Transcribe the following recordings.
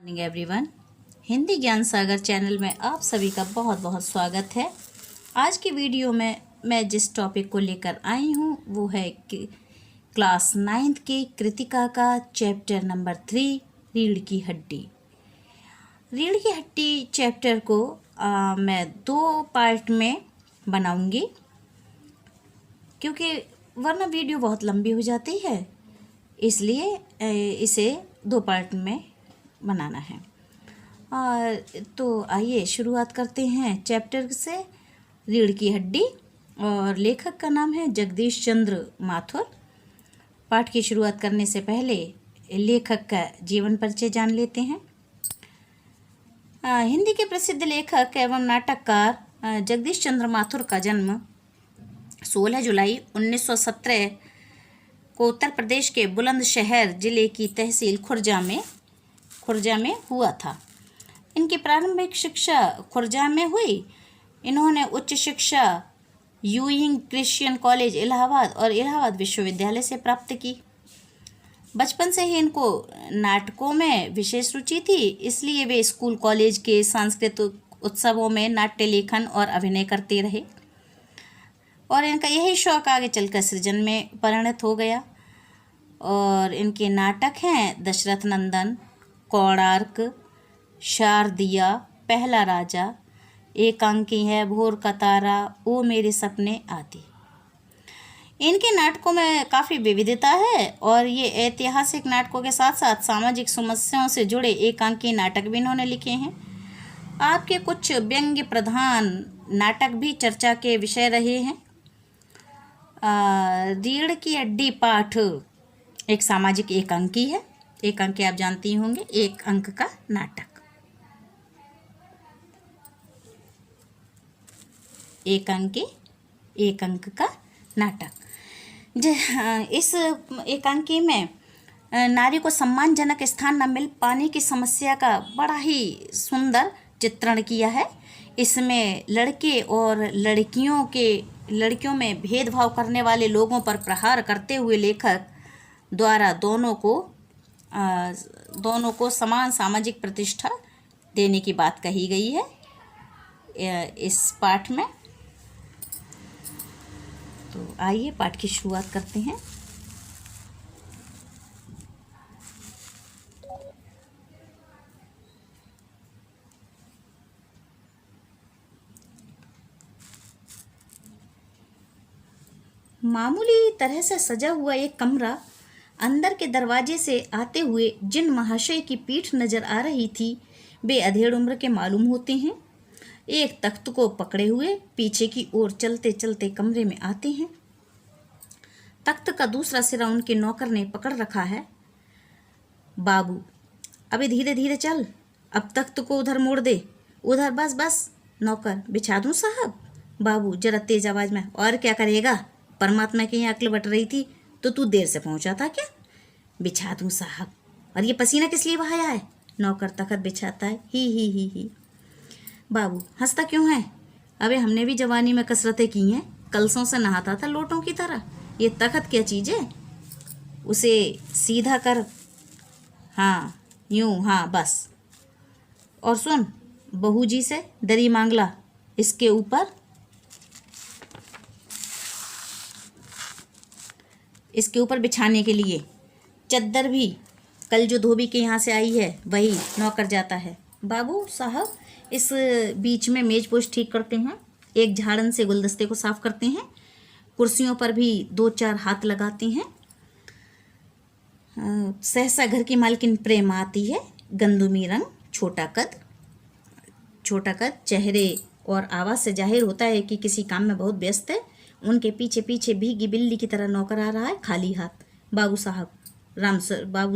Morning everyone. Hindi ज्ञान सागर channel में आप सभी का बहुत बहुत स्वागत है। आज की वीडियो में मैं जिस टॉपिक को लेकर आई हूँ वो है कि क्लास 9th की कृतिका का चैप्टर नंबर 3 रीढ़ की हड्डी। रीढ़ की हड्डी चैप्टर को मैं 2 पार्ट में बनाऊंगी क्योंकि वरना वीडियो बहुत लंबी हो जाती है, इसलिए इसे 2 पार्ट में बनाना है। तो आइए शुरुआत करते हैं चैप्टर से, रीढ़ की हड्डी, और लेखक का नाम है जगदीश चंद्र माथुर। पाठ की शुरुआत करने से पहले लेखक का जीवन परिचय जान लेते हैं। हिंदी के प्रसिद्ध लेखक एवं नाटककार जगदीश चंद्र माथुर का जन्म 16 जुलाई 1917 को उत्तर प्रदेश के बुलंदशहर जिले की तहसील खुर्जा में हुआ था। इनकी प्रारंभिक शिक्षा खुर्जा में हुई। इन्होंने उच्च शिक्षा यूइंग क्रिश्चियन कॉलेज इलाहाबाद और इलाहाबाद विश्वविद्यालय से प्राप्त की। बचपन से ही इनको नाटकों में विशेष रुचि थी, इसलिए वे स्कूल कॉलेज के सांस्कृतिक उत्सवों में नाट्य लेखन और अभिनय करते रहे और इनका यही शौक आगे चलकर सृजन में परिणत हो गया। और इनके नाटक हैं दशरथ नंदन, कोणार्क, शारदिया, पहला राजा, एकांकी है, भोर का तारा, ओ मेरे सपने आदि। इनके नाटकों में काफ़ी विविधता है और ये ऐतिहासिक नाटकों के साथ साथ सामाजिक समस्याओं से जुड़े एकांकी नाटक भी इन्होंने लिखे हैं। आपके कुछ व्यंग्य प्रधान नाटक भी चर्चा के विषय रहे हैं। रीढ़ की हड्डी पाठ एक सामाजिक एकांकी है। एकांकी आप जानती होंगे, 1 अंक का नाटक। एक अंक का नाटक। इस एकांकी में नारी को सम्मानजनक स्थान न मिल पाने की समस्या का बड़ा ही सुंदर चित्रण किया है। इसमें लड़के और लड़कियों में भेदभाव करने वाले लोगों पर प्रहार करते हुए लेखक द्वारा दोनों को समान सामाजिक प्रतिष्ठा देने की बात कही गई है इस पाठ में। तो आइए पाठ की शुरुआत करते हैं। मामूली तरह से सजा हुआ एक कमरा, अंदर के दरवाजे से आते हुए जिन महाशय की पीठ नजर आ रही थी वे अधेड़ उम्र के मालूम होते हैं। एक तख्त को पकड़े हुए पीछे की ओर चलते चलते कमरे में आते हैं। तख्त का दूसरा सिरा उनके नौकर ने पकड़ रखा है। बाबू, अबे धीरे धीरे चल, अब तख्त को उधर मोड़ दे, उधर, बस बस। नौकर, बिछा दूं साहब? बाबू जरा तेज आवाज में, और क्या करेगा, परमात्मा की यहाँ अक्ल बट रही थी तो तू देर से पहुंचा था क्या? बिछा दूं साहब। और ये पसीना किस लिए बहाया है? नौकर तखत बिछाता है। ही। बाबू, हंसता क्यों है? अबे हमने भी जवानी में कसरतें की हैं, कलसों से नहाता था लोटों की तरह। ये तखत क्या चीज़ है? उसे सीधा कर। हाँ यूं, हाँ बस। और सुन, बहू जी से दरी मांग ला। इसके ऊपर बिछाने के लिए चद्दर भी कल जो धोबी के यहाँ से आई है वही। नौकर जाता है। बाबू साहब इस बीच में मेज पोश ठीक करते हैं, एक झाड़न से गुलदस्ते को साफ करते हैं, कुर्सियों पर भी 2-4 हाथ लगाते हैं। सहसा घर की मालकिन प्रेमा आती है। गंदुमी रंग, छोटा कद, चेहरे और आवाज़ से जाहिर होता है कि किसी काम में बहुत व्यस्त है। उनके पीछे पीछे भीगी बिल्ली की तरह नौकर आ रहा है, खाली हाथ। बाबू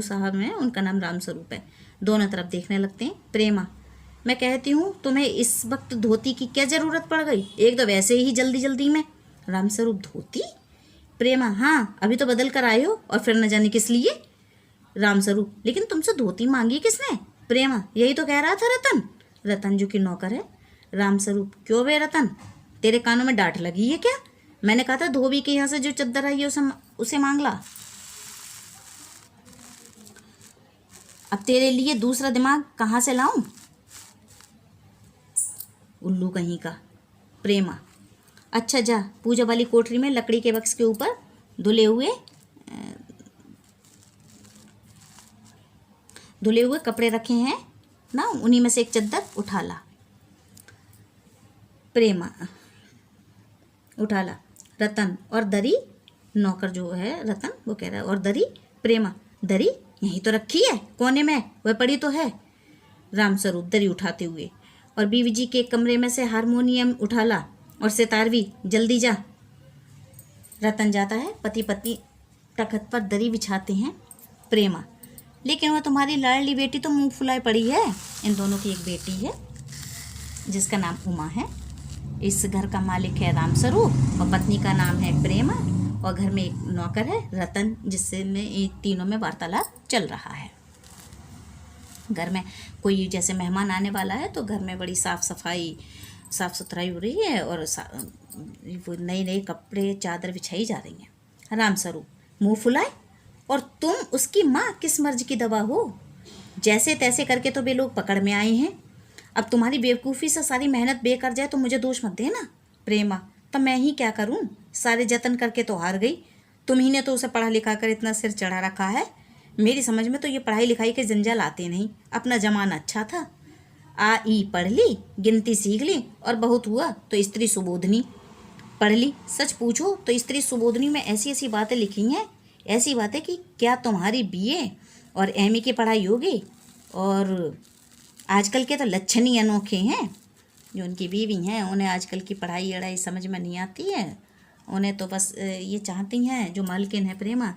साहब हैं, उनका नाम रामस्वरूप है। दोनों तरफ देखने लगते हैं। प्रेमा, मैं कहती हूँ तुम्हें इस वक्त धोती की क्या ज़रूरत पड़ गई? एक तो वैसे ही जल्दी में। रामस्वरूप, धोती? प्रेमा, हाँ, अभी तो बदल कर आए हो और फिर न जाने किस लिए। रामस्वरूप, लेकिन तुमसे धोती मांगी किसने? प्रेमा, यही तो कह रहा था रतन जो कि नौकर है। रामस्वरूप, क्यों बे रतन, तेरे कानों में डांट लगी है क्या? मैंने कहा था धोबी के यहाँ से जो चद्दर आई है उसे मांग ला। अब तेरे लिए दूसरा दिमाग कहाँ से लाऊं? उल्लू कहीं का। प्रेमा, अच्छा जा, पूजा वाली कोठरी में लकड़ी के बक्स के ऊपर धुले हुए कपड़े रखे हैं ना, उन्हीं में से एक चद्दर उठा ला। प्रेमा, उठा ला। रतन, और दरी? नौकर जो है रतन वो कह रहा है, और दरी? प्रेमा, दरी यहीं तो रखी है कोने में, वह पड़ी तो है। रामस्वरूप दरी उठाते हुए, और बीवी जी के कमरे में से हारमोनियम उठा ला, और सितार भी, जल्दी जा। रतन जाता है, पति पत्नी तखत पर दरी बिछाते हैं। प्रेमा, लेकिन वह तुम्हारी लाडली बेटी तो मुंह फुलाए पड़ी है। इन दोनों की एक बेटी है जिसका नाम उमा है। इस घर का मालिक है रामस्वरूप और पत्नी का नाम है प्रेमा, और घर में एक नौकर है रतन, जिससे में तीनों में वार्तालाप चल रहा है। घर में कोई जैसे मेहमान आने वाला है तो घर में बड़ी साफ सुथराई हो रही है, और वो नए नए कपड़े चादर बिछाई जा रही हैं। रामस्वरूप, मुंह फुलाए, और तुम उसकी माँ किस मर्ज की दवा हो? जैसे तैसे करके तो वे लोग पकड़ में आए हैं। अब तुम्हारी बेवकूफ़ी से सारी मेहनत बेकार जाए तो मुझे दोष मत देना। प्रेमा, तो मैं ही क्या करूं? सारे जतन करके तो हार गई। तुम ही ने तो उसे पढ़ा लिखा कर इतना सिर चढ़ा रखा है। मेरी समझ में तो ये पढ़ाई लिखाई के जंजाल आते नहीं। अपना जमाना अच्छा था, आ ई पढ़ ली, गिनती सीख ली, और बहुत हुआ तो स्त्री सुबोधनी पढ़ ली। सच पूछो तो स्त्री सुबोधनी में ऐसी ऐसी बातें लिखी हैं, ऐसी बातें कि क्या तुम्हारी बीए और एमए की पढ़ाई होगी। और आजकल के तो लक्षण ही अनोखे हैं। जो उनकी बीवी हैं उन्हें आजकल की पढ़ाई अढ़ाई समझ में नहीं आती है। उन्हें तो बस ये चाहती हैं, जो मालकिन है प्रेमा,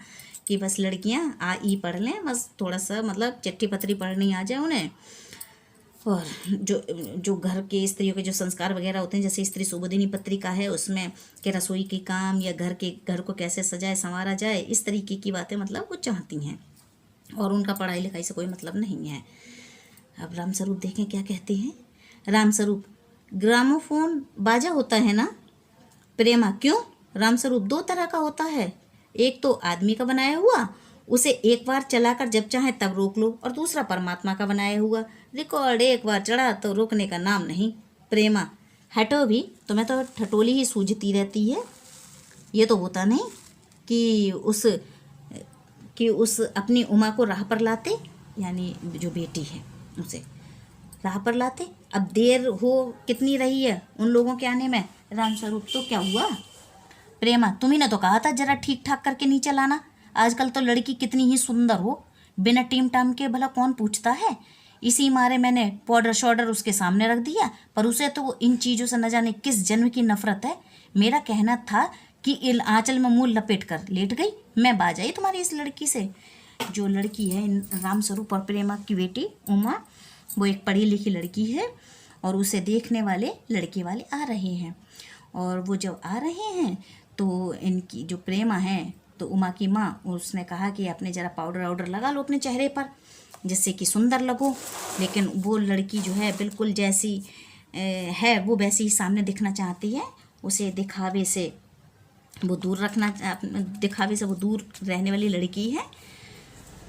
कि बस लड़कियां आ ई पढ़ लें, बस थोड़ा सा मतलब चिट्ठी पत्री पढ़नी आ जाए उन्हें। और जो घर के स्त्रियों के जो संस्कार वगैरह होते हैं, जैसे स्त्री सुबोधिनी पत्रिका है, उसमें कि रसोई के काम या घर को कैसे सजाए संवारा जाए, इस तरीके की बातें मतलब वो चाहती हैं, और उनका पढ़ाई लिखाई से कोई मतलब नहीं है। अब रामस्वरूप देखें क्या कहते हैं। रामस्वरूप, ग्रामोफोन बाजा होता है ना? प्रेमा, क्यों? रामस्वरूप, दो तरह का होता है, एक तो आदमी का बनाया हुआ, उसे एक बार चलाकर जब चाहे तब रोक लो, और दूसरा परमात्मा का बनाया हुआ, रिकॉर्ड एक बार चढ़ा तो रोकने का नाम नहीं। प्रेमा, हटो भी, तुम्हें तो ठटोली ही सूझती रहती है। ये तो होता नहीं कि उस अपनी उमा को राह पर लाते, यानी जो बेटी है उसे राह पर लाते। अब देर हो कितनी रही है उन लोगों के आने में। रामस्वरूप, तो क्या हुआ? प्रेमा, तुम्ही ने तो कहा था जरा ठीक ठाक करके नीचे लाना। आजकल तो लड़की कितनी ही सुंदर हो, बिना टीम टाम के भला कौन पूछता है। इसी मारे मैंने पाउडर शॉर्डर उसके सामने रख दिया, पर उसे तो इन चीज़ों से न जाने किस जन्म की नफरत है। मेरा कहना था कि इन आंचल में मुंह लपेट कर लेट गई। मैं बाज आई तुम्हारी इस लड़की से। जो लड़की है रामस्वरूप और प्रेमा की बेटी उमा, वो एक पढ़ी लिखी लड़की है, और उसे देखने वाले लड़के वाले आ रहे हैं। और वो जब आ रहे हैं तो इनकी जो प्रेमा है, तो उमा की माँ, उसने कहा कि अपने ज़रा पाउडर वाउडर लगा लो अपने चेहरे पर, जिससे कि सुंदर लगो। लेकिन वो लड़की जो है बिल्कुल जैसी है वो वैसी ही सामने दिखना चाहती है। उसे दिखावे से वो दूर रहने वाली लड़की है।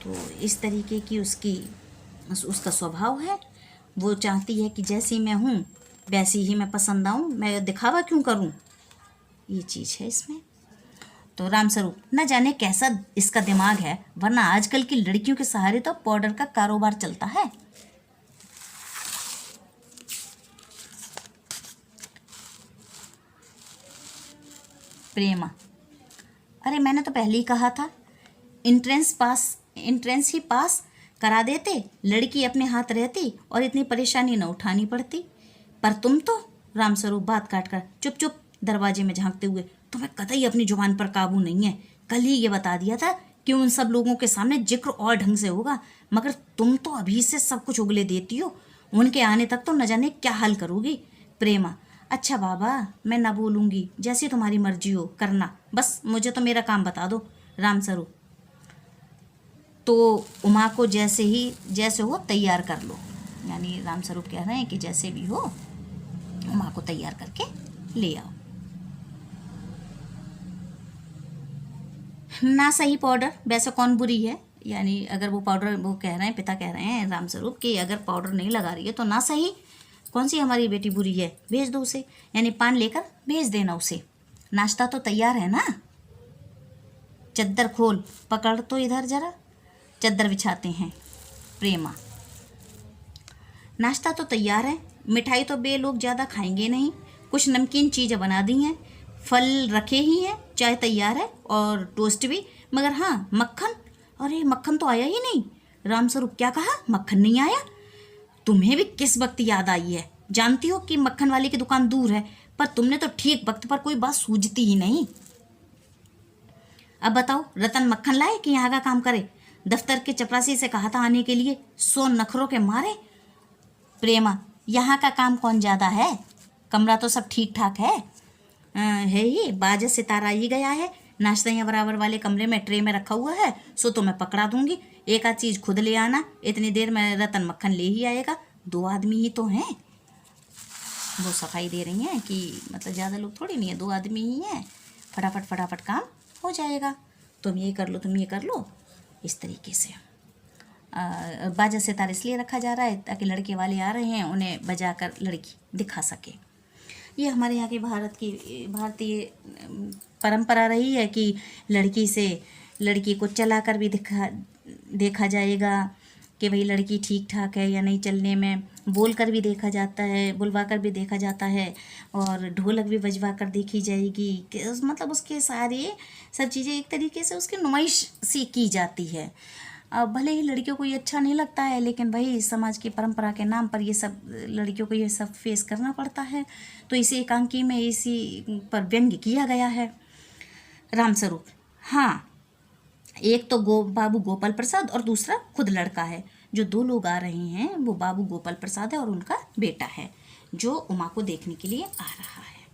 तो इस तरीके की उसका स्वभाव है। वो चाहती है कि जैसी मैं हूँ वैसी ही मैं पसंद आऊँ, मैं दिखावा क्यों करूँ, ये चीज़ है इसमें। तो रामस्वरूप, न जाने कैसा इसका दिमाग है, वरना आजकल की लड़कियों के सहारे तो पाउडर का कारोबार चलता है। प्रेमा, अरे मैंने तो पहले ही कहा था, एंट्रेंस ही पास करा देते, लड़की अपने हाथ रहती और इतनी परेशानी न उठानी पड़ती। पर तुम तो, रामस्वरूप बात काट कर चुप चुप दरवाजे में झांकते हुए, तुम्हें कतई अपनी जुबान पर काबू नहीं है। कल ही ये बता दिया था कि उन सब लोगों के सामने जिक्र और ढंग से होगा, मगर तुम तो अभी से सब कुछ उगले देती हो। उनके आने तक तो न जाने क्या हाल करोगी। प्रेमा, अच्छा बाबा, मैं ना बोलूँगी, जैसी तुम्हारी मर्जी हो करना, बस मुझे तो मेरा काम बता दो। रामस्वरूप, तो उमा को जैसे हो तैयार कर लो, यानी रामस्वरूप कह रहे हैं कि जैसे भी हो उमा को तैयार करके ले आओ। ना सही पाउडर वैसे कौन बुरी है, यानी अगर वो पाउडर, वो कह रहे हैं, पिता कह रहे हैं रामस्वरूप कि अगर पाउडर नहीं लगा रही है तो ना सही, कौन सी हमारी बेटी बुरी है, भेज दो उसे, यानी पान लेकर भेज देना उसे। नाश्ता तो तैयार है ना, चद्दर खोल, पकड़ तो इधर जरा, चद्दर बिछाते हैं। प्रेमा, नाश्ता तो तैयार है, मिठाई तो बे लोग ज़्यादा खाएंगे नहीं, कुछ नमकीन चीज़ें बना दी हैं, फल रखे ही हैं, चाय तैयार है और टोस्ट भी, मगर हाँ मक्खन, अरे मक्खन तो आया ही नहीं। रामस्वरूप, क्या कहा, मक्खन नहीं आया? तुम्हें भी किस वक्त याद आई है? जानती हो कि मक्खन वाले की दुकान दूर है, पर तुमने तो ठीक वक्त पर कोई बात सूझती ही नहीं। अब बताओ, रतन मक्खन लाए कि यहाँ का काम करे? दफ्तर के चपरासी से कहा था आने के लिए, सो नखरों के मारे। प्रेमा, यहाँ का काम कौन ज़्यादा है, कमरा तो सब ठीक ठाक है। है ही, बाजा सितारा ही गया है, नाश्ता यहाँ बराबर वाले कमरे में ट्रे में रखा हुआ है, सो तो मैं पकड़ा दूंगी, एक आध चीज़ खुद ले आना, इतनी देर में रतन मक्खन ले ही आएगा, 2 आदमी ही तो हैं। वो सफाई दे रही हैं कि मतलब ज़्यादा लोग थोड़ी नहीं है, 2 आदमी ही हैं, फटाफट फटाफट काम हो जाएगा, तुम ये कर लो, तुम ये कर लो, इस तरीके से। बाजा सितार इसलिए रखा जा रहा है ताकि लड़के वाले आ रहे हैं उन्हें बजाकर लड़की दिखा सके। ये हमारे यहाँ की भारतीय परंपरा रही है कि लड़की को चलाकर भी देखा जाएगा कि भाई लड़की ठीक ठाक है या नहीं चलने में, बोल कर भी देखा जाता है, बुलवा कर भी देखा जाता है, और ढोलक भी बजवा कर देखी जाएगी कि मतलब उसके सब चीज़ें एक तरीके से उसकी नुमाइश सी की जाती है। अब भले ही लड़कियों को ये अच्छा नहीं लगता है, लेकिन भाई समाज की परंपरा के नाम पर ये सब लड़कियों को ये सब फेस करना पड़ता है, तो इसी एकांकी में इसी पर व्यंग्य किया गया है। रामस्वरूप, हाँ, एक तो बाबू गोपाल प्रसाद और दूसरा खुद लड़का है। जो 2 लोग आ रहे हैं वो बाबू गोपाल प्रसाद है और उनका बेटा है, जो उमा को देखने के लिए आ रहा है।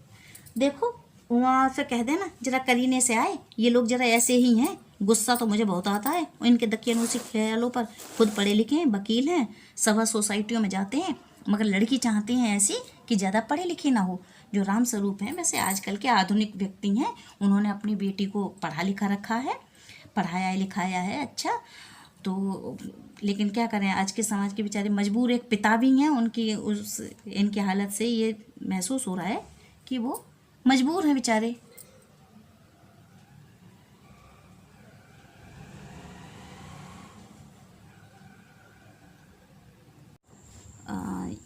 देखो, उमा से कह देना जरा करीने से आए, ये लोग जरा ऐसे ही हैं, गुस्सा तो मुझे बहुत आता है इनके दकियानूसी ख्यालों पर। खुद पढ़े लिखे हैं, वकील हैं, सभा सोसाइटियों में जाते हैं, मगर लड़की चाहती हैं ऐसी कि ज़्यादा पढ़े लिखे ना हो। जो रामस्वरूप हैं वैसे आजकल के आधुनिक व्यक्ति हैं, उन्होंने अपनी बेटी को पढ़ा लिखा रखा है, पढ़ाया लिखाया है अच्छा, तो लेकिन क्या करें, आज के समाज के बेचारे मजबूर, एक पिता भी हैं, इनकी हालत से ये महसूस हो रहा है कि वो मजबूर हैं बेचारे।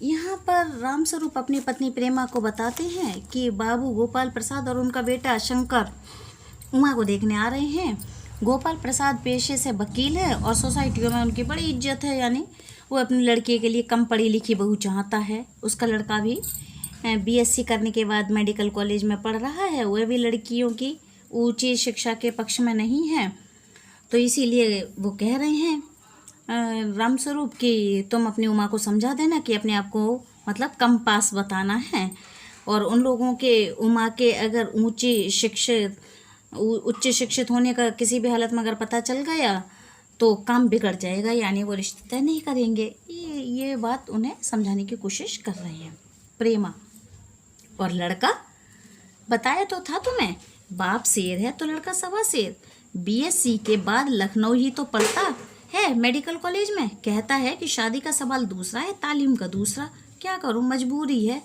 यहाँ पर रामस्वरूप अपनी पत्नी प्रेमा को बताते हैं कि बाबू गोपाल प्रसाद और उनका बेटा शंकर उमा को देखने आ रहे हैं। गोपाल प्रसाद पेशे से वकील है और सोसाइटियों में उनकी बड़ी इज्जत है, यानी वो अपनी लड़की के लिए कम पढ़ी लिखी बहू चाहता है। उसका लड़का भी बीएससी करने के बाद मेडिकल कॉलेज में पढ़ रहा है, वह भी लड़कियों की ऊंची शिक्षा के पक्ष में नहीं है, तो इसीलिए वो कह रहे हैं रामस्वरूप कि तुम अपनी उमा को समझा देना कि अपने आप को मतलब कम पास बताना है, और उन लोगों के उमा के अगर उच्च शिक्षित होने का किसी भी हालत में अगर पता चल गया तो काम बिगड़ जाएगा, यानी वो रिश्ते तय नहीं करेंगे। ये बात उन्हें समझाने की कोशिश कर रहे हैं। प्रेमा, और लड़का, बताया तो था तुम्हें, बाप शेर है तो लड़का सवा शेर, बीएससी के बाद लखनऊ ही तो पढ़ता है मेडिकल कॉलेज में, कहता है कि शादी का सवाल दूसरा है, तालीम का दूसरा, क्या करूं, मजबूरी है,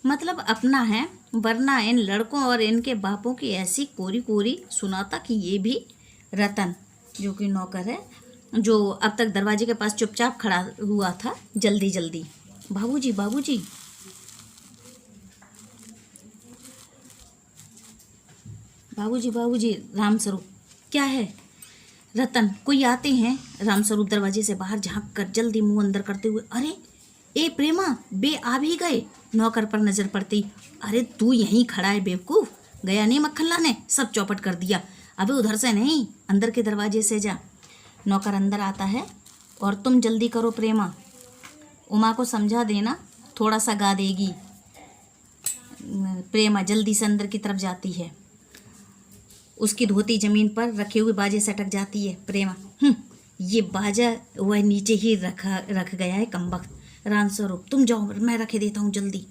मतलब अपना है, वरना इन लड़कों और इनके बापों की ऐसी कोरी कोरी सुनाता कि ये भी रतन, जो कि नौकर है, जो अब तक दरवाजे के पास चुपचाप खड़ा हुआ था, जल्दी जल्दी, बाबूजी बाबूजी, बाबूजी बाबूजी। रामस्वरूप, क्या है? रतन, कोई आते हैं। रामस्वरूप दरवाजे से बाहर झांक कर जल्दी मुंह अंदर करते हुए, अरे ए प्रेमा, बे आ भी गए। नौकर पर नजर पड़ती, अरे तू यहीं खड़ा है बेवकूफ, गया नहीं मक्खन लाने, सब चौपट कर दिया, अबे उधर से नहीं, अंदर के दरवाजे से जा। नौकर अंदर आता है, और तुम जल्दी करो प्रेमा, उमा को समझा देना, थोड़ा सा गा देगी। प्रेमा जल्दी से अंदर की तरफ जाती है, उसकी धोती जमीन पर रखे हुए बाजे से अटक जाती है। प्रेमा, ये बाजा वह नीचे ही रख गया है कमबख्त। रामस्वरूप, तुम जाओ, मैं रखे देता हूँ जल्दी।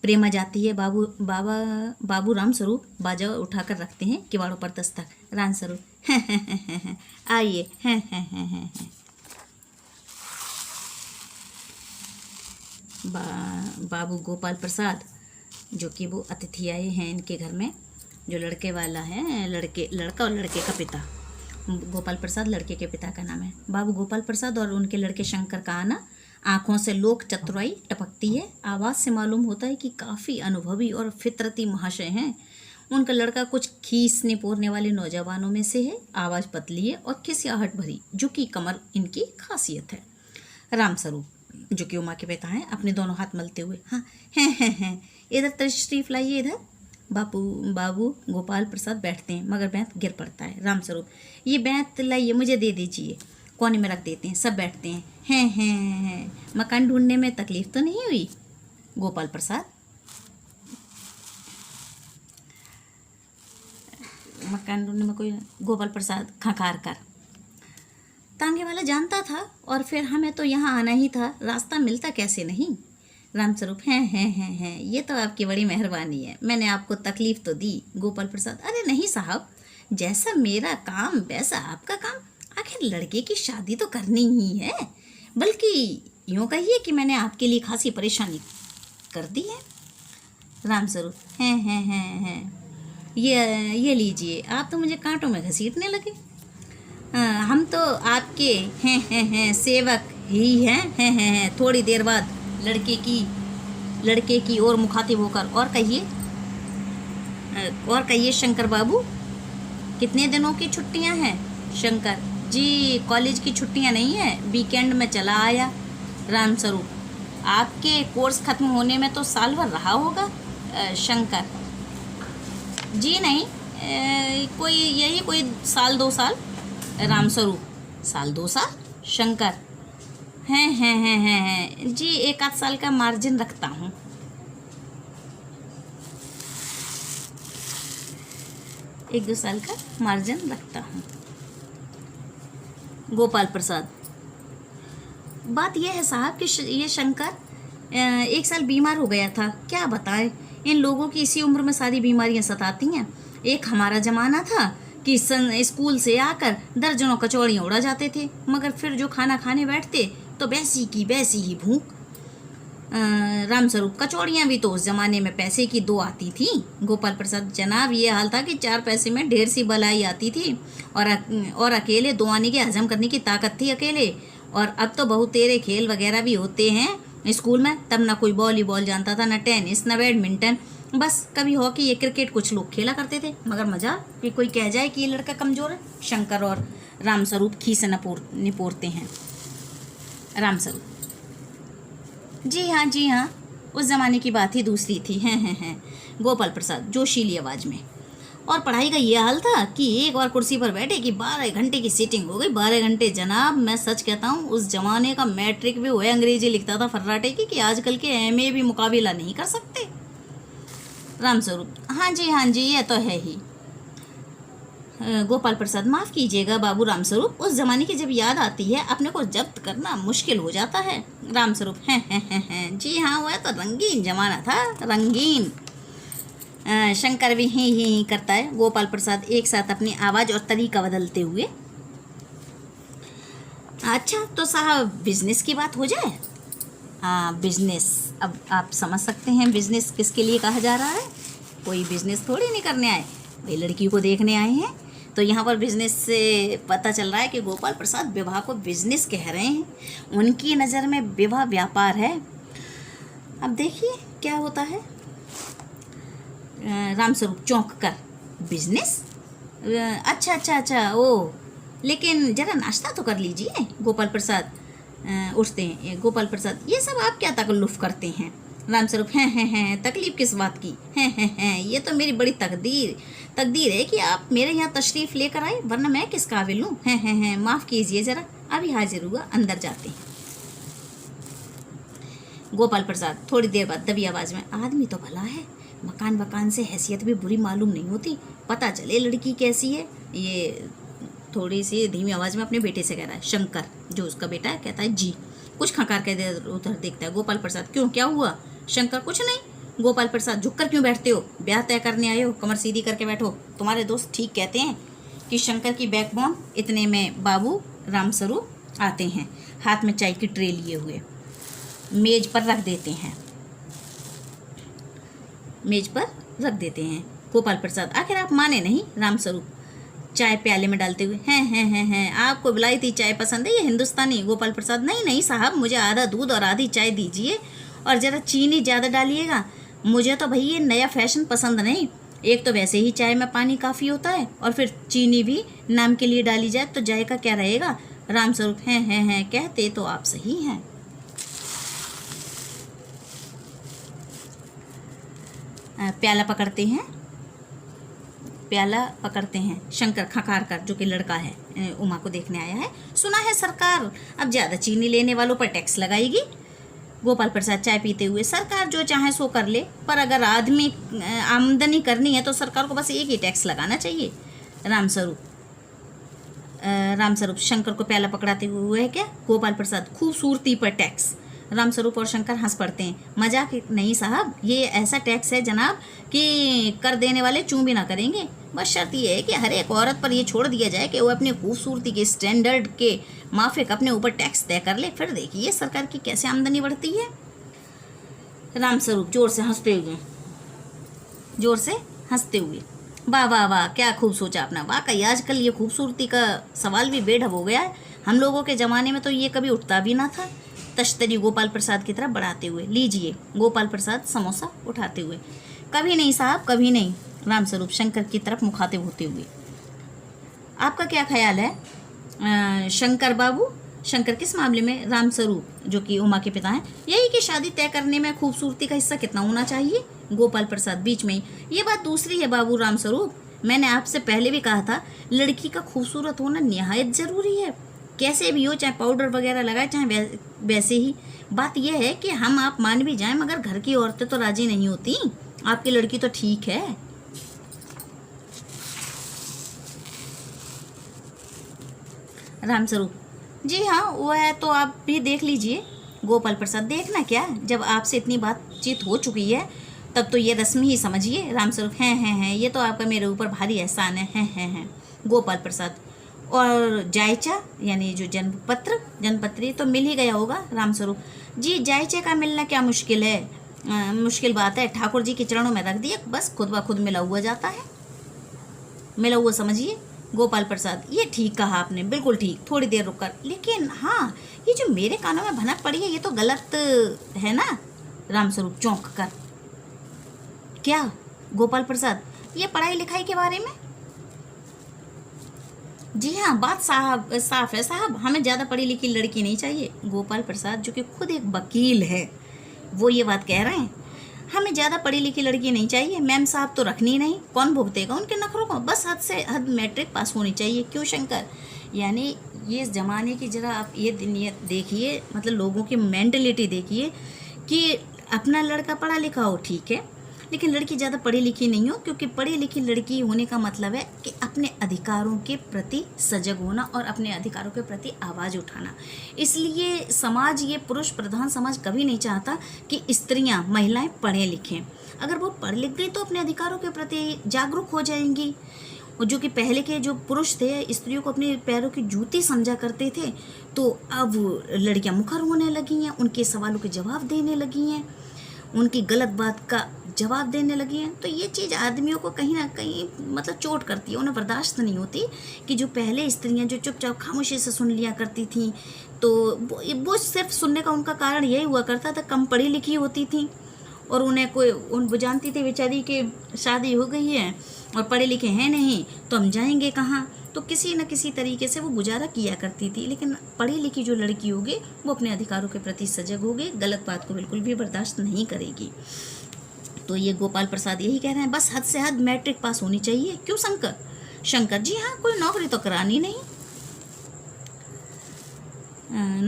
प्रेमा जाती है, बाबू रामस्वरूप बाजा उठाकर रखते हैं, किवाड़ों पर दस्तक। रामस्वरूप, आइए। बाबू गोपाल प्रसाद, जो कि वो अतिथि आए हैं इनके घर में, जो लड़के वाला है, लड़का और लड़के का पिता। गोपाल प्रसाद लड़के के पिता का नाम है। बाबू गोपाल प्रसाद और उनके लड़के शंकर का आना, आंखों से लोक चतुराई टपकती है। आवाज़ से मालूम होता है कि काफ़ी अनुभवी और फितरती महाशय हैं। उनका लड़का कुछ खींचने पोरने वाले नौजवानों में से है। आवाज़ पतली है और खिसियाहट भरी, झुकी कमर इनकी खासियत है। रामस्वरूप, जो कि उमा के पिता हैं, अपने दोनों हाथ मलते हुए, हाँ हैं, इधर तशरीफ लाइए, इधर। बाबू गोपाल प्रसाद बैठते हैं, मगर बेंत गिर पड़ता है। रामस्वरूप, ये बेंत लाइए, मुझे दे दीजिए। कोने में रख देते हैं। सब बैठते हैं। मकान ढूंढने में तकलीफ तो नहीं हुई? गोपाल प्रसाद, मकान ढूंढने में कोई? गोपाल प्रसाद खखार कर, तांगे वाला जानता था, और फिर हमें तो यहाँ आना ही था, रास्ता मिलता कैसे नहीं। रामस्वरूप, हैं, ये तो आपकी बड़ी मेहरबानी है, मैंने आपको तकलीफ तो दी। गोपाल प्रसाद, अरे नहीं साहब, जैसा मेरा काम वैसा आपका काम, आखिर लड़के की शादी तो करनी ही है, बल्कि यूँ कहिए कि मैंने आपके लिए खासी परेशानी कर दी है। रामस्वरूप, हैं, ये लीजिए, आप तो मुझे कांटों में घसीटने लगे। हम तो आपके हैं सेवक ही हैं। थोड़ी देर बाद लड़के की ओर मुखातिब होकर, और कहिए शंकर बाबू, कितने दिनों की छुट्टियां हैं? शंकर, जी कॉलेज की छुट्टियां नहीं है, वीकेंड में चला आया। रामस्वरूप, आपके कोर्स खत्म होने में तो साल भर रहा होगा। शंकर, जी नहीं, कोई साल 2 साल। रामस्वरूप, साल 2 साल? शंकर, हैं, जी 1 आध साल का मार्जिन रखता हूँ। एक 2 साल का मार्जिन रखता हूँ। गोपाल प्रसाद, बात यह है साहब कि ये शंकर 1 साल बीमार हो गया था। क्या बताएं, इन लोगों की इसी उम्र में सारी बीमारियां सताती हैं। एक हमारा जमाना था कि स्कूल से आकर दर्जनों कचौड़ियाँ उड़ा जाते थे, मगर फिर जो खाना खाने बैठते तो वैसी की वैसी ही भूख। रामस्वरूप, कचौड़ियाँ भी तो उस जमाने में पैसे की 2 आती थी। गोपाल प्रसाद, जनाब ये हाल था कि 4 पैसे में ढेर सी बलाई आती थी, और अकेले 2 आने के हजम करने की ताकत थी अकेले। और अब तो बहुत तेरे खेल वगैरह भी होते हैं स्कूल में, तब ना कोई वॉलीबॉल जानता था, न टेनिस, न बैडमिंटन, बस कभी हॉकी या क्रिकेट कुछ लोग खेला करते थे, मगर मजा कि कोई कह जाए कि ये लड़का कमज़ोर है। शंकर और रामस्वरूप खीस निपोरते हैं। रामस्वरूप, जी हाँ, उस ज़माने की बात ही दूसरी थी। हैं। गोपाल प्रसाद जोशीली आवाज़ में, और पढ़ाई का ये हाल था कि एक बार कुर्सी पर बैठे कि 12 घंटे की सीटिंग हो गई। 12 घंटे जनाब, मैं सच कहता हूँ, उस जमाने का मैट्रिक भी हुए अंग्रेजी लिखता था फर्राटे की, कि आजकल के एमए भी मुकाबला नहीं कर सकते। रामस्वरूप, हाँ जी, ये तो है ही। गोपाल प्रसाद, माफ़ कीजिएगा बाबू रामस्वरूप, उस ज़माने की जब याद आती है अपने को जब्त करना मुश्किल हो जाता है। रामस्वरूप, हैं, जी हाँ, वह तो रंगीन जमाना था, रंगीन। शंकर भी ही करता है। गोपाल प्रसाद एक साथ अपनी आवाज़ और तरीका बदलते हुए, अच्छा तो साहब बिजनेस की बात हो जाए। बिजनेस, अब आप समझ सकते हैं बिजनेस किसके लिए कहा जा रहा है। कोई बिजनेस थोड़ी नहीं करने आए, भाई लड़की को देखने आए हैं। तो यहाँ पर बिजनेस से पता चल रहा है कि गोपाल प्रसाद विवाह को बिजनेस कह रहे हैं। उनकी नज़र में विवाह व्यापार है। अब देखिए क्या होता है। रामस्वरूप चौंक कर, बिजनेस? अच्छा, ओ, लेकिन जरा नाश्ता तो कर लीजिए। गोपाल प्रसाद उठते हैं। गोपाल प्रसाद, ये सब आप क्या तकल्लुफ़ करते हैं? रामस्वरूप, हैं, तकलीफ़ किस बात की? हैं, ये तो मेरी बड़ी तकदीर है कि आप मेरे यहाँ तशरीफ़ लेकर आए, वरना मैं किस काबिल हूँ। हैं, माफ़ कीजिए ज़रा, अभी हाजिर हुआ, अंदर जाते हैं। गोपाल प्रसाद थोड़ी देर बाद दबी आवाज़ में, आदमी तो भला है, मकान से हैसियत भी बुरी मालूम नहीं होती, पता चले लड़की कैसी है। ये थोड़ी सी धीमी आवाज़ में अपने बेटे से कह रहा है। शंकर, जो उसका बेटा है, कहता है जी। कुछ खंकार के उधर देखता है। गोपाल प्रसाद, क्यों, क्या हुआ? शंकर, कुछ नहीं। गोपाल प्रसाद, झुककर क्यों बैठते हो? ब्याह तय करने आए हो, कमर सीधी करके बैठो, तुम्हारे दोस्त ठीक कहते हैं कि शंकर की बैकबोन, इतने में बाबू रामस्वरूप आते हैं, हाथ में चाय की ट्रे लिए हुए, मेज पर रख देते हैं, मेज पर रख देते हैं। गोपाल प्रसाद आखिर आप माने नहीं। रामस्वरूप चाय प्याले में डालते हुए, हैं आपको विलायती चाय पसंद है या हिंदुस्तानी? गोपाल प्रसाद नहीं नहीं साहब, मुझे आधा दूध और आधी चाय दीजिए और ज़रा चीनी ज़्यादा डालिएगा। मुझे तो भाई ये नया फैशन पसंद नहीं। एक तो वैसे ही चाय में पानी काफ़ी होता है और फिर चीनी भी नाम के लिए डाली जाए तो जायका क्या रहेगा? रामस्वरूप हैं कहते तो आप सही हैं। प्याला पकड़ते हैं, प्याला पकड़ते हैं शंकर खकार कर, जो कि लड़का है, उमा को देखने आया है। सुना है सरकार अब ज़्यादा चीनी लेने वालों पर टैक्स लगाएगी। गोपाल प्रसाद चाय पीते हुए, सरकार जो चाहे सो कर ले, पर अगर आदमी आमदनी करनी है तो सरकार को बस एक ही टैक्स लगाना चाहिए। रामस्वरूप शंकर को प्याला पकड़ाते हुए है क्या? गोपाल प्रसाद खूबसूरती पर टैक्स। रामस्वरूप और शंकर हंस पड़ते हैं। मजाक नहीं साहब, ये ऐसा टैक्स है जनाब कि कर देने वाले चूं भी ना करेंगे। बस शर्त ये है कि हर एक औरत पर ये छोड़ दिया जाए कि वो अपनी खूबसूरती के स्टैंडर्ड के माफिक अपने ऊपर टैक्स तय कर ले, फिर देखिए सरकार की कैसे आमदनी बढ़ती है। रामस्वरूप जोर से हंसते हुए, वाह वाह वाह, क्या खूब सोचा अपना। वाकई आजकल ये खूबसूरती का सवाल भी बेढब हो गया है। हम लोगों के ज़माने में तो ये कभी उठता भी ना था। तश्तरी गोपाल प्रसाद की तरफ बढ़ाते हुए, लीजिए। गोपाल प्रसाद समोसा उठाते हुए, कभी नहीं साहब, कभी नहीं। रामस्वरूप शंकर की तरफ मुखातिब होते हुए, आपका क्या ख्याल है शंकर बाबू? शंकर किस मामले में? रामस्वरूप जो कि उमा के पिता हैं, यही कि शादी तय करने में खूबसूरती का हिस्सा कितना होना चाहिए? गोपाल प्रसाद बीच में ही, ये बात दूसरी है बाबू रामस्वरूप, मैंने आपसे पहले भी कहा था लड़की का खूबसूरत होना निहायत ज़रूरी है। कैसे भी हो, चाहे पाउडर वगैरह लगाए चाहे वैसे ही। बात यह है कि हम आप मान भी जाएं मगर घर की औरतें तो राजी नहीं होती। आपकी लड़की तो ठीक है। रामस्वरूप जी हाँ वो है, तो आप भी देख लीजिए। गोपाल प्रसाद देखना क्या, जब आपसे इतनी बातचीत हो चुकी है तब तो ये रस्म ही समझिए। रामस्वरूप हैं ये तो आपका मेरे ऊपर भारी एहसान है। हैं गोपाल प्रसाद और जायचा यानी जो जन्मपत्री तो मिल ही गया होगा। रामस्वरूप जी जायचे का मिलना क्या मुश्किल है? मुश्किल बात है, ठाकुर जी के चरणों में रख दिए, बस खुद ब खुद मिला हुआ जाता है, मिला हुआ समझिए। गोपाल प्रसाद ये ठीक कहा आपने, बिल्कुल ठीक। थोड़ी देर रुककर, लेकिन हाँ ये जो मेरे कानों में भनक पड़ी है ये तो गलत है ना? रामस्वरूप चौंक कर, क्या? गोपाल प्रसाद ये पढ़ाई लिखाई के बारे में? जी हाँ बात साफ है साहब, हमें ज़्यादा पढ़ी लिखी लड़की नहीं चाहिए। गोपाल प्रसाद जो कि खुद एक वकील है वो ये बात कह रहे हैं, हमें ज़्यादा पढ़ी लिखी लड़की नहीं चाहिए। मैम साहब तो रखनी नहीं, कौन भुगतेगा उनके नखरों को? बस हद से हद मैट्रिक पास होनी चाहिए। क्यों शंकर? यानी ये ज़माने की ज़रा आप ये दुनिया देखिए, मतलब लोगों की मेंटलिटी देखिए कि अपना लड़का पढ़ा लिखा हो ठीक है, लेकिन लड़की ज़्यादा पढ़ी लिखी नहीं हो, क्योंकि पढ़ी लिखी लड़की होने का मतलब है कि अपने अधिकारों के प्रति सजग होना और अपने अधिकारों के प्रति आवाज़ उठाना। इसलिए समाज, ये पुरुष प्रधान समाज कभी नहीं चाहता कि स्त्रियां, महिलाएं पढ़ें लिखें। अगर वो पढ़ लिख गई तो अपने अधिकारों के प्रति जागरूक हो जाएंगी। और जो कि पहले के जो पुरुष थे स्त्रियों को अपने पैरों की जूती समझा करते थे, तो अब लड़कियां मुखर होने लगी हैं, उनके सवालों के जवाब देने लगी हैं, उनकी गलत बात का जवाब देने लगी हैं। तो ये चीज़ आदमियों को कहीं ना कहीं मतलब चोट करती है, उन्हें बर्दाश्त नहीं होती कि जो पहले स्त्रियां जो चुपचाप खामोशी से सुन लिया करती थी, तो वो सिर्फ सुनने का उनका कारण यही हुआ करता था, कम पढ़ी लिखी होती थी और उन्हें वो जानती थी बेचारी कि शादी हो गई है और पढ़े लिखे हैं नहीं तो हम जाएंगे कहाँ, तो किसी न किसी तरीके से वो गुजारा किया करती थी। लेकिन पढ़ी लिखी जो लड़की होगी वो अपने अधिकारों के प्रति सजग होगी, गलत बात को बिल्कुल भी बर्दाश्त नहीं करेगी। तो ये गोपाल प्रसाद यही कह रहे हैं, बस हद से हद मैट्रिक पास होनी चाहिए। क्यों शंकर? शंकर जी हाँ कोई नौकरी तो करानी नहीं।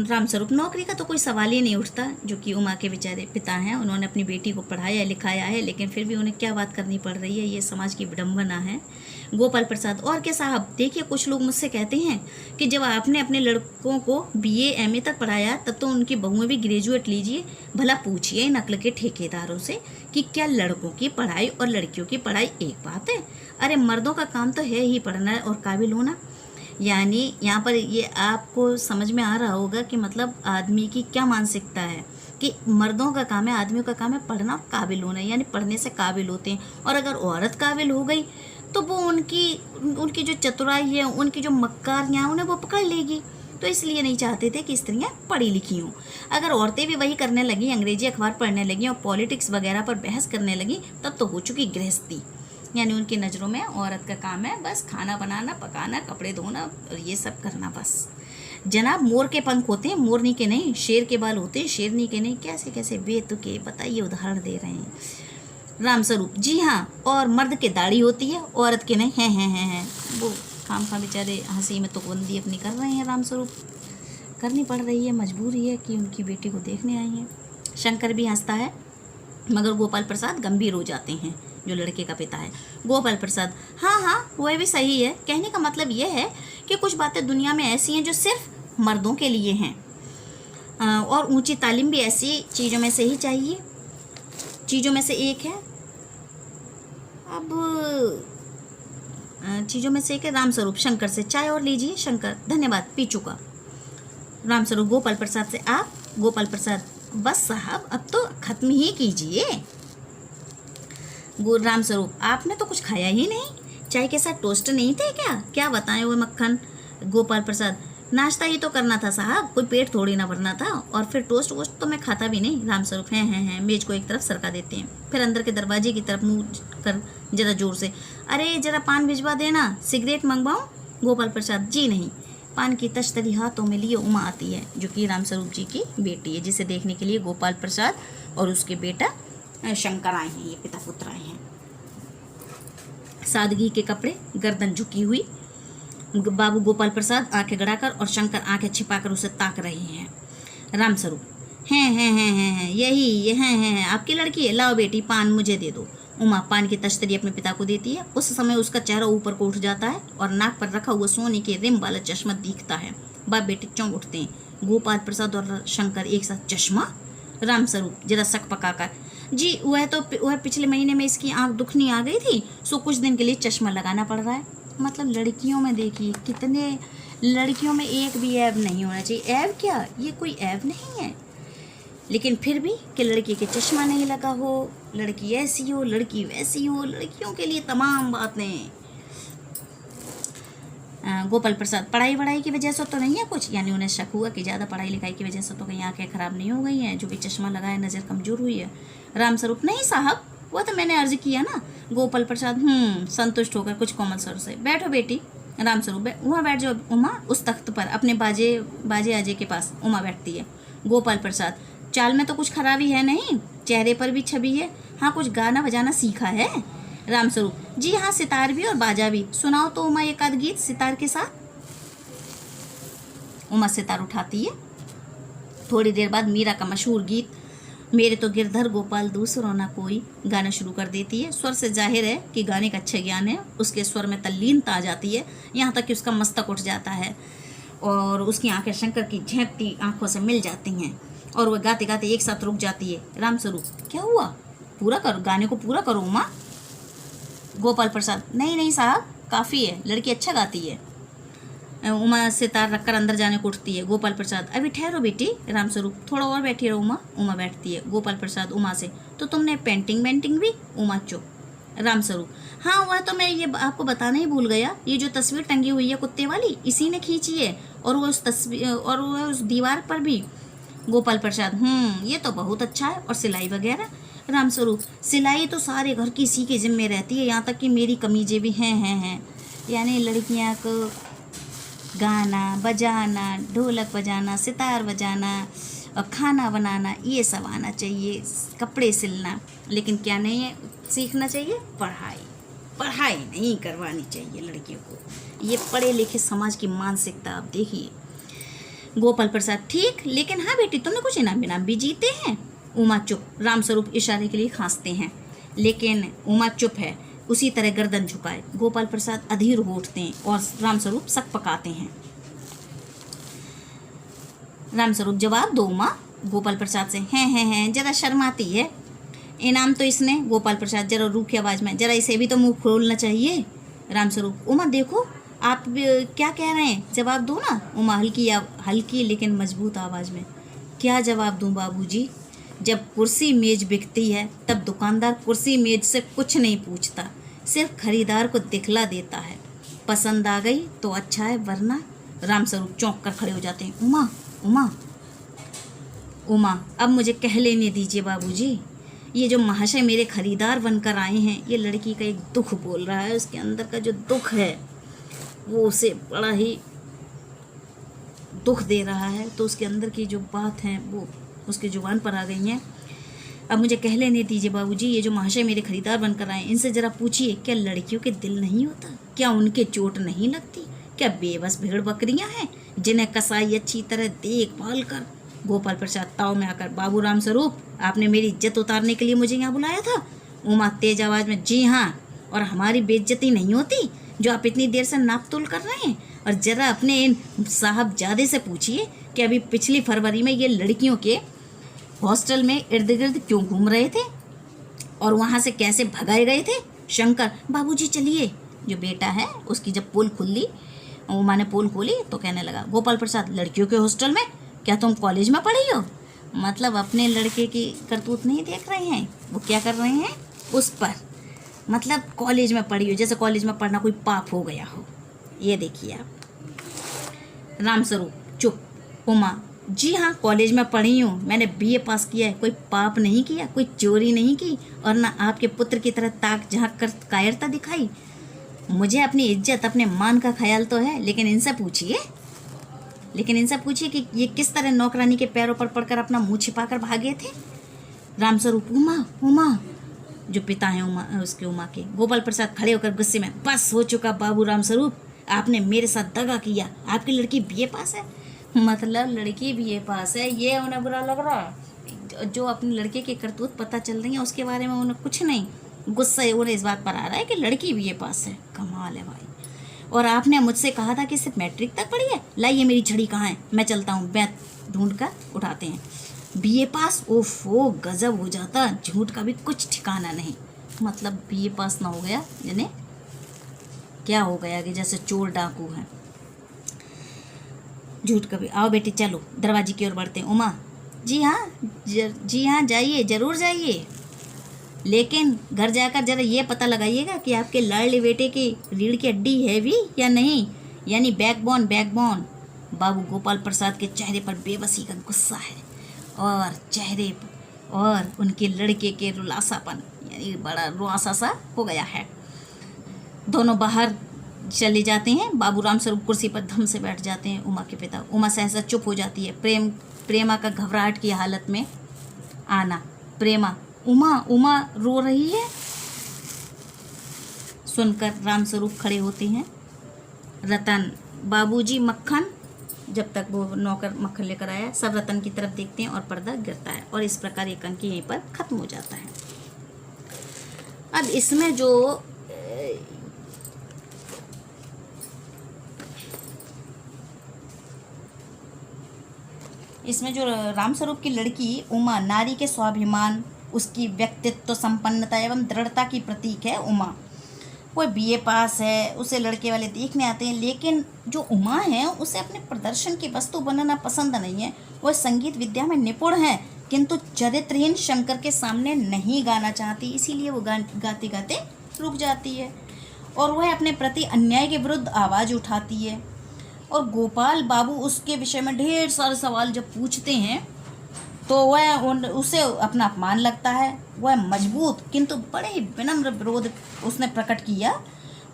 रामस्वरूप नौकरी का तो कोई सवाल ही नहीं उठता, जो कि उमा के बेचारे पिता हैं, उन्होंने अपनी बेटी को पढ़ाया लिखाया है, लेकिन फिर भी उन्हें क्या बात करनी पड़ रही है, ये समाज की विडंबना है। गोपाल प्रसाद, और क्या साहब, देखिए कुछ लोग मुझसे कहते हैं कि जब आपने अपने लड़कों को BA MA तक पढ़ाया तब तो उनकी बहुएं भी ग्रेजुएट लीजिए। भला पूछिए इन अक्ल के ठेकेदारों से कि क्या लड़कों की पढ़ाई और लड़कियों की पढ़ाई एक बात है? अरे मर्दों का काम तो है ही पढ़ना और काबिल होना। यानी यहाँ पर ये आपको समझ में आ रहा होगा कि मतलब आदमी की क्या मानसिकता है कि मर्दों का काम है, आदमियों का काम है पढ़ना और काबिल होना, यानी पढ़ने से काबिल होते हैं। और अगर औरत काबिल हो गई तो वो उनकी जो चतुराई है, उनकी जो मक्कारियाँ उन्हें वो पकड़ लेगी। तो इसलिए नहीं चाहते थे कि स्त्रियाँ पढ़ी लिखी हों। अगर औरतें भी वही करने लगी, अंग्रेजी अखबार पढ़ने लगी और पॉलिटिक्स वगैरह पर बहस करने लगी, तब तो हो चुकी गृहस्थी। यानी उनकी नज़रों में औरत का काम है बस खाना बनाना, पकाना, कपड़े धोना और ये सब करना बस। जनाब मोर के पंख होते हैं, मोरनी के नहीं। शेर के बाल होते हैं, शेरनी के नहीं। कैसे कैसे बेतुके बताइए उदाहरण दे रहे हैं रामस्वरूप। जी हाँ, और मर्द के दाढ़ी होती है, औरत के नहीं। हैं वो खाम खा बेचारे हंसी में तुकबंदी अपनी कर रहे हैं रामस्वरूप। करनी पड़ रही है, मजबूरी है कि उनकी बेटी को देखने आई हैं। शंकर भी हंसता है मगर गोपाल प्रसाद गंभीर हो जाते हैं, जो लड़के का पिता है। गोपाल प्रसाद, हाँ वह भी सही है। कहने का मतलब यह है कि कुछ बातें दुनिया में ऐसी हैं जो सिर्फ मर्दों के लिए हैं, और ऊंची तालीम भी ऐसी चीज़ों में से एक है। अब चीज़ों में से एक है। रामस्वरूप शंकर से, चाय और लीजिए। शंकर, धन्यवाद, पी चुका। रामस्वरूप गोपाल प्रसाद से, आप? गोपाल प्रसाद, बस साहब अब तो ख़त्म ही कीजिए। रामस्वरूप, आपने तो कुछ खाया ही नहीं। चाय के साथ टोस्ट नहीं थे क्या बताएं हुए मक्खन। गोपाल प्रसाद, नाश्ता ही तो करना था साहब, कोई पेट थोड़ी ना भरना था। और फिर टोस्ट वोस्ट तो मैं खाता भी नहीं। रामस्वरूप, हैं मेज को एक तरफ सरका देते हैं, फिर अंदर के दरवाजे की तरफ मुँह कर जरा जोर से, अरे जरा पान भिजवा देना, सिगरेट मंगवाऊँ? गोपाल प्रसाद, जी नहीं। पान की तश्तरी हाथों में लिए उमा आती है, जो कि रामस्वरूप जी की बेटी है, जिसे देखने के लिए गोपाल प्रसाद और उसके बेटा शंकर आए हैं। ये पिता पुत्र आए हैं। सादगी के कपड़े, गर्दन झुकी हुई। बाबू गोपाल प्रसाद आंखें गड़ाकर और शंकर आंखें छिपाकर उसे ताक रहे हैं। रामस्वरूप, हैं यही ये हैं आपकी लड़की है, लाओ बेटी पान मुझे दे दो। उमा पान की तश्तरी अपने पिता को देती है। उस समय उसका चेहरा ऊपर को उठ जाता है और नाक पर रखा हुआ सोने के रिम वाला चश्मा दिखता है। बाप बेटे चौंक उठते हैं। गोपाल प्रसाद और शंकर एक साथ, चश्मा? रामस्वरूप जरा शक पकाकर, जी वह पिछले महीने में इसकी आंख दुखनी आ गई थी, सो कुछ दिन के लिए चश्मा लगाना पड़ रहा है। मतलब लड़कियों में देखिए कितने, लड़कियों में एक भी ऐब नहीं होना चाहिए। ऐब क्या, ये कोई ऐब नहीं है, लेकिन फिर भी कि लड़की के चश्मा नहीं लगा हो, लड़की ऐसी हो, लड़की वैसी हो, लड़कियों के लिए तमाम बातें। गोपाल प्रसाद, पढ़ाई वढ़ाई की वजह से तो नहीं है कुछ? यानी उन्हें शक हुआ कि ज़्यादा पढ़ाई लिखाई की वजह से तो कहीं आंखें खराब नहीं हो गई हैं, जो भी चश्मा लगाया नज़र कमज़ोर हुई है। रामस्वरूप, नहीं साहब, वो तो मैंने अर्ज किया ना। गोपाल प्रसाद संतुष्ट होकर कुछ कोमल स्वर से, बैठो बेटी। रामस्वरूप, वहाँ बैठ जाओ उमा, उस तख्त पर अपने बाजे आजे के पास। उमा बैठती है। गोपाल प्रसाद, चाल में तो कुछ खराबी है नहीं, चेहरे पर भी छवि है। हाँ, कुछ गाना बजाना सीखा है? रामस्वरूप, जी हाँ, सितार भी और बाजा भी। सुनाओ तो उमा एक आध गीत सितार के साथ। उमा सितार उठाती है। थोड़ी देर बाद मीरा का मशहूर गीत मेरे तो गिरधर गोपाल दूसरों ना कोई गाना शुरू कर देती है। स्वर से जाहिर है कि गाने का अच्छा ज्ञान है। उसके स्वर में तल्लीनता आ जाती है, यहाँ तक कि उसका मस्तक उठ जाता है और उसकी आंखें शंकर की झेंपती आंखों से मिल जाती हैं और वह गाते गाते एक साथ रुक जाती है। रामस्वरूप, क्या हुआ? पूरा करो, गाने को पूरा करो उमा। गोपाल प्रसाद, नहीं साहब, काफ़ी है, लड़की अच्छा गाती है। उमा सितार रखकर अंदर जाने को उठती है। गोपाल प्रसाद, अभी ठहरो बेटी। रामस्वरूप, थोड़ा और बैठी रहो उमा। उमा बैठती है। गोपाल प्रसाद उमा से, तो तुमने पेंटिंग भी? उमा चुप। रामस्वरूप, हाँ वह तो मैं ये आपको बताना ही भूल गया, ये जो तस्वीर टंगी हुई है कुत्ते वाली, इसी ने खींची है, और वो उस तस्वीर और वह उस दीवार पर भी। गोपाल प्रसाद, ये तो बहुत अच्छा है, और सिलाई वगैरह? रामस्वरूप, सिलाई तो सारे घर की इसी के जिम्मे रहती है, यहाँ तक कि मेरी कमीजें भी हैं। यानी लड़कियाँ को गाना बजाना, ढोलक बजाना, सितार बजाना और खाना बनाना, ये सब आना चाहिए, कपड़े सिलना, लेकिन क्या नहीं है सीखना चाहिए? पढ़ाई नहीं करवानी चाहिए लड़कियों को। ये पढ़े लिखे समाज की मानसिकता आप देखिए। गोपाल प्रसाद, ठीक, लेकिन हाँ बेटी, तुमने कुछ इनाम भी जीते हैं। उमा चुप। रामस्वरूप इशारे के लिए खांसते हैं, लेकिन उमा चुप है। उसी तरह गर्दन झुकाए। गोपाल प्रसाद अधीर हो उठते हैं और रामस्वरूप सक पकाते हैं। रामस्वरूप जवाब दो उमा। गोपाल प्रसाद से हैं जरा शर्माती है। इनाम तो इसने। गोपाल प्रसाद जरा रूखी आवाज में, जरा इसे भी तो मुंह खोलना चाहिए। रामस्वरूप उमा देखो आप क्या कह रहे हैं, जवाब दो ना। उमा हल्की लेकिन मजबूत आवाज में, क्या जवाब दूं बाबूजी? जब कुर्सी मेज बिकती है तब दुकानदार कुर्सी मेज से कुछ नहीं पूछता, सिर्फ खरीदार को दिखला देता है। पसंद आ गई तो अच्छा है, वरना। रामस्वरूप चौंक कर खड़े हो जाते हैं। उमा उमा उमा अब मुझे कह लेने दीजिए बाबूजी। ये जो महाशय मेरे खरीदार बनकर आए हैं, ये लड़की का एक दुख बोल रहा है। उसके अंदर का जो दुख है वो उसे बड़ा ही दुख दे रहा है। तो उसके अंदर की जो बात है वो उसकी जुबान पर आ गई हैं। अब मुझे कह लेने दीजिए बाबूजी, ये जो महाशय मेरे खरीदार बनकर आए, इनसे ज़रा पूछिए, क्या लड़कियों के दिल नहीं होता? क्या उनके चोट नहीं लगती? क्या बेबस भेड़ बकरियां हैं जिन्हें कसाई अच्छी तरह देखभाल कर। गोपाल प्रसाद ताव में आकर, बाबू रामस्वरूप, आपने मेरी इज्जत उतारने के लिए मुझे यहाँ बुलाया था? उमा तेज आवाज में, जी हाँ, और हमारी बेइज्जती नहीं होती जो आप इतनी देर से नाप तोल कर रहे हैं। और जरा अपने इन साहबजादे से पूछिए कि अभी पिछली फरवरी में ये लड़कियों के हॉस्टल में इर्द गिर्द क्यों घूम रहे थे और वहाँ से कैसे भगाए गए थे। शंकर, बाबूजी चलिए। जो बेटा है उसकी जब पोल खुली, उमा ने पोल खोली तो कहने लगा, गोपाल प्रसाद, लड़कियों के हॉस्टल में? क्या तुम कॉलेज में पढ़ी हो? मतलब अपने लड़के की करतूत नहीं देख रहे हैं, वो क्या कर रहे हैं उस पर। मतलब कॉलेज में पढ़ी हो, जैसे कॉलेज में पढ़ना कोई पाप हो गया हो। ये देखिए आप। रामस्वरूप चुप। उमा, जी हाँ, कॉलेज में पढ़ी हूँ, मैंने बीए पास किया है, कोई पाप नहीं किया, कोई चोरी नहीं की, और ना आपके पुत्र की तरह ताक झाँक कर कायरता दिखाई। मुझे अपनी इज्जत, अपने मान का ख्याल तो है, लेकिन इनसे पूछिए कि ये किस तरह नौकरानी के पैरों पर पड़कर अपना मुंह छिपाकर भागे थे। रामस्वरूप, उमा, जो पिता हैं उमा के। गोपाल प्रसाद खड़े होकर गुस्से में, बस हो चुका बाबू रामस्वरूप, आपने मेरे साथ दगा किया। आपकी लड़की बीए पास है। मतलब लड़की बीए पास है, ये उन्हें बुरा लग रहा है। जो अपनी लड़के की करतूत पता चल रही है उसके बारे में उन्हें कुछ नहीं, गुस्सा उन्हें इस बात पर आ रहा है कि लड़की बीए पास है। कमाल है भाई। और आपने मुझसे कहा था कि सिर्फ मैट्रिक तक पढ़ी है। लाइए मेरी छड़ी कहाँ है, मैं चलता हूँ। बैत ढूंढ कर उठाते हैं। बीए पास, ओफो, गजब हो जाता, झूठ का भी कुछ ठिकाना नहीं। मतलब बीए पास ना हो गया यानी क्या हो गया कि जैसे चोर डाकू है। झूठ कभी। आओ बेटी चलो, दरवाजे की ओर बढ़ते हैं। उमा, जी हाँ जाइए, जरूर जाइए, लेकिन घर जाकर जरा ये पता लगाइएगा कि आपके लाडले बेटे की रीढ़ की हड्डी है भी या नहीं, यानी बैकबोन। बाबू गोपाल प्रसाद के चेहरे पर बेबसी का गुस्सा है और चेहरे और उनके लड़के के रुलासापन, यानी बड़ा रुआसा सा हो गया है। दोनों बाहर चले जाते हैं। बाबू रामस्वरूप कुर्सी पर धम से बैठ जाते हैं। उमा के पिता। उमा सहसा चुप हो जाती है। प्रेमा का घबराहट की हालत में आना। प्रेमा, उमा रो रही है। सुनकर रामस्वरूप खड़े होते हैं। रतन, बाबूजी मक्खन। जब तक वो नौकर मक्खन लेकर आया, सब रतन की तरफ देखते हैं और पर्दा गिरता है और इस प्रकार ये अंक यहीं पर खत्म हो जाता है। अब इसमें जो रामस्वरूप की लड़की उमा नारी के स्वाभिमान, उसकी व्यक्तित्व संपन्नता एवं दृढ़ता की प्रतीक है। उमा वो बीए पास है, उसे लड़के वाले देखने आते हैं, लेकिन जो उमा है उसे अपने प्रदर्शन की वस्तु बनना पसंद नहीं है। वह संगीत विद्या में निपुण है, किंतु चरित्रहीन शंकर के सामने नहीं गाना चाहती, इसीलिए वो गाते गाते रुक जाती है और वह अपने प्रति अन्याय के विरुद्ध आवाज़ उठाती है। और गोपाल बाबू उसके विषय में ढेर सारे सवाल जब पूछते हैं तो वह उसे अपना अपमान लगता है। वह मजबूत किंतु बड़े ही विनम्र विरोध उसने प्रकट किया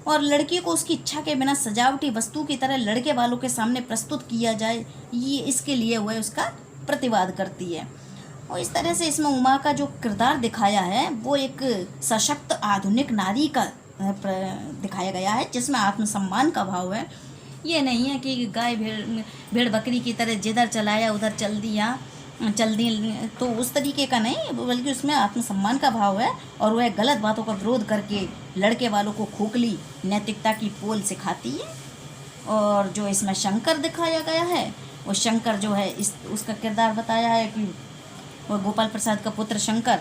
और लड़की को उसकी इच्छा के बिना सजावटी वस्तु की तरह लड़के वालों के सामने प्रस्तुत किया जाए, ये इसके लिए वह उसका प्रतिवाद करती है। और इस तरह से इसमें उमा का जो किरदार दिखाया है वो एक सशक्त आधुनिक नारी का दिखाया गया है, जिसमें आत्मसम्मान का भाव है। ये नहीं है कि गाय भेड़ बकरी की तरह जिधर चलाया उधर चल दी, तो उस तरीके का नहीं, बल्कि उसमें आत्मसम्मान का भाव है और वह गलत बातों का विरोध करके लड़के वालों को खोखली नैतिकता की पोल सिखाती है। और जो इसमें शंकर दिखाया गया है, वो शंकर जो है उसका किरदार बताया है कि वो गोपाल प्रसाद का पुत्र शंकर,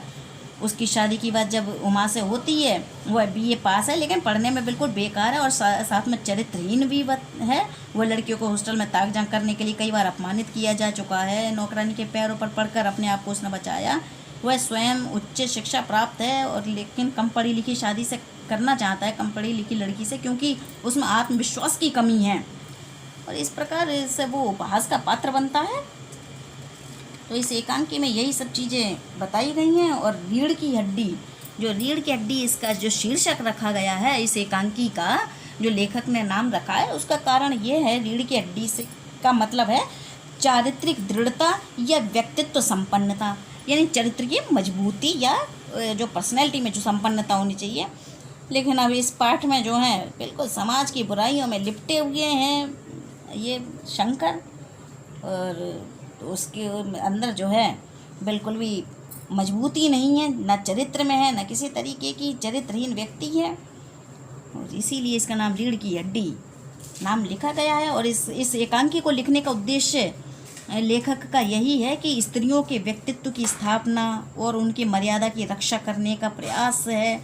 उसकी शादी की बात जब उमा से होती है, वह बीए पास है लेकिन पढ़ने में बिल्कुल बेकार है और साथ में चरित्रहीन भी है। वह लड़कियों को हॉस्टल में ताक झांक करने के लिए कई बार अपमानित किया जा चुका है। नौकरानी के पैरों पर पड़कर अपने आप को उसने बचाया। वह स्वयं उच्च शिक्षा प्राप्त है और लेकिन कम पढ़ी लिखी शादी से करना चाहता है, कम पढ़ी लिखी लड़की से, क्योंकि उसमें आत्मविश्वास की कमी है। और इस प्रकार से वो उपहास का पात्र बनता है। तो इस एकांकी में यही सब चीज़ें बताई गई हैं। और रीढ़ की हड्डी इसका जो शीर्षक रखा गया है इस एकांकी का, जो लेखक ने नाम रखा है, उसका कारण ये है, रीढ़ की हड्डी से का मतलब है चारित्रिक दृढ़ता या व्यक्तित्व संपन्नता, यानी चरित्र की मजबूती या जो पर्सनैलिटी में जो संपन्नता होनी चाहिए। लेकिन अब इस पाठ में जो है बिल्कुल समाज की बुराइयों में लिपटे हुए हैं ये शंकर, और उसके अंदर जो है बिल्कुल भी मजबूती नहीं है, न चरित्र में है, न किसी तरीके की, चरित्रहीन व्यक्ति है। और इसीलिए इसका नाम रीढ़ की हड्डी नाम लिखा गया है। और इस एकांकी को लिखने का उद्देश्य लेखक का यही है कि स्त्रियों के व्यक्तित्व की स्थापना और उनकी मर्यादा की रक्षा करने का प्रयास है।